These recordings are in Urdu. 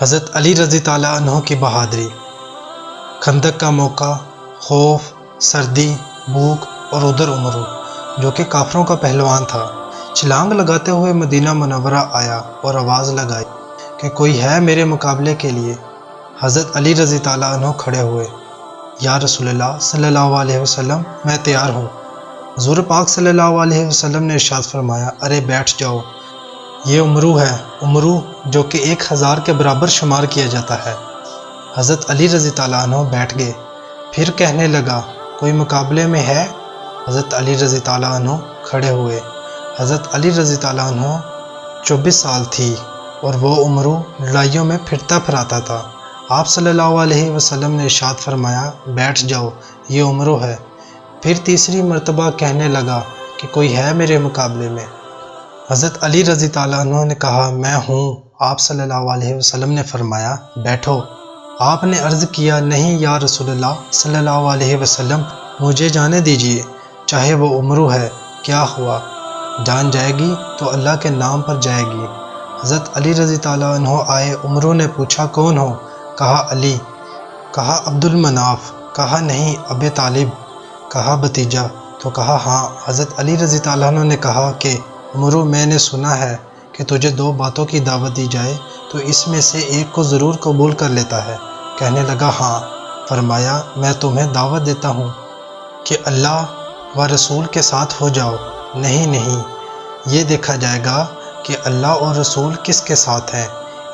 حضرت علی رضی تعالیٰ عنہ کی بہادری۔ خندق کا موقع، خوف، سردی، بھوک اور ادھر عمرو جو کہ کافروں کا پہلوان تھا، چھلانگ لگاتے ہوئے مدینہ منورہ آیا اور آواز لگائی کہ کوئی ہے میرے مقابلے کے لیے۔ حضرت علی رضی تعالیٰ عنہ کھڑے ہوئے، یا رسول اللہ صلی اللہ علیہ وسلم میں تیار ہوں۔ حضور پاک صلی اللہ علیہ وسلم نے ارشاد فرمایا، ارے بیٹھ جاؤ، یہ عمرو ہے، عمرو جو کہ 1000 کے برابر شمار کیا جاتا ہے۔ حضرت علی رضی تعالیٰ عنہ بیٹھ گئے، پھر کہنے لگا کوئی مقابلے میں ہے؟ حضرت علی رضی تعالیٰ عنہ کھڑے ہوئے۔ حضرت علی رضی تعالیٰ عنہ 24 سال تھی اور وہ عمرو لڑائیوں میں پھرتا پھراتا تھا۔ آپ صلی اللہ علیہ وسلم نے ارشاد فرمایا، بیٹھ جاؤ، یہ عمرو ہے۔ پھر تیسری مرتبہ کہنے لگا کہ کوئی ہے میرے مقابلے میں؟ حضرت علی رضی تعالیٰ عنہ نے کہا، میں ہوں۔ آپ صلی اللہ علیہ وسلم نے فرمایا، بیٹھو۔ آپ نے عرض کیا، نہیں یا رسول اللہ صلی اللہ علیہ وسلم، مجھے جانے دیجیے، چاہے وہ عمرو ہے، کیا ہوا؟ جان جائے گی تو اللہ کے نام پر جائے گی۔ حضرت علی رضی تعالیٰ عنہ آئے، عمرو نے پوچھا کون ہو؟ کہا علی۔ کہا عبد المناف؟ کہا نہیں ابی طالب۔ کہا بھتیجا؟ تو کہا ہاں۔ حضرت علی رضی تعالیٰ عنہ نے کہا کہ عمرو، میں نے سنا ہے کہ تجھے 2 باتوں کی دعوت دی جائے تو اس میں سے ایک کو ضرور قبول کر لیتا ہے۔ کہنے لگا ہاں۔ فرمایا، میں تمہیں دعوت دیتا ہوں کہ اللہ و رسول کے ساتھ ہو جاؤ۔ نہیں، یہ دیکھا جائے گا کہ اللہ اور رسول کس کے ساتھ ہیں،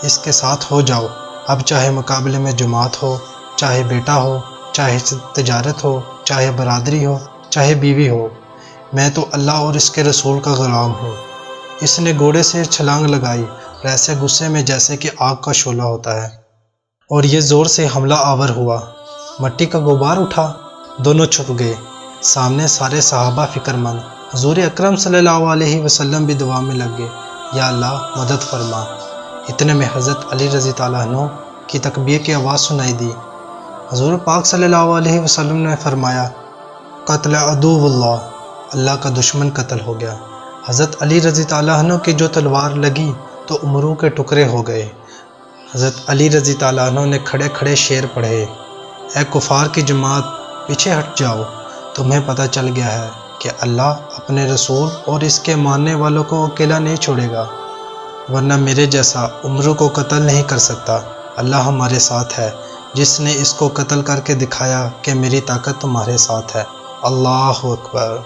اس کے ساتھ ہو جاؤ۔ اب چاہے مقابلے میں جماعت ہو، چاہے بیٹا ہو، چاہے تجارت ہو، چاہے برادری ہو، چاہے بیوی ہو، میں تو اللہ اور اس کے رسول کا غلام ہوں۔ اس نے گھوڑے سے چھلانگ لگائی اور ایسے غصے میں جیسے کہ آگ کا شعلہ ہوتا ہے، اور یہ زور سے حملہ آور ہوا۔ مٹی کا غبار اٹھا، دونوں چھپ گئے۔ سامنے سارے صحابہ فکر مند، حضور اکرم صلی اللہ علیہ وسلم بھی دعا میں لگ گئے، یا اللہ مدد فرما۔ اتنے میں حضرت علی رضی تعالیٰ عنہ کی تکبیر کی آواز سنائی دی۔ حضور پاک صلی اللہ علیہ وسلم نے فرمایا، قتل عدو اللہ، اللہ کا دشمن قتل ہو گیا۔ حضرت علی رضی تعالیٰ عنہ کی جو تلوار لگی تو عمرو کے ٹکڑے ہو گئے۔ حضرت علی رضی تعالیٰ عنہ نے کھڑے کھڑے شعر پڑھے، اے کفار کی جماعت پیچھے ہٹ جاؤ، تمہیں پتہ چل گیا ہے کہ اللہ اپنے رسول اور اس کے ماننے والوں کو اکیلا نہیں چھوڑے گا، ورنہ میرے جیسا عمرو کو قتل نہیں کر سکتا۔ اللہ ہمارے ساتھ ہے، جس نے اس کو قتل کر کے دکھایا کہ میری طاقت تمہارے ساتھ ہے۔ اللہ اکبر۔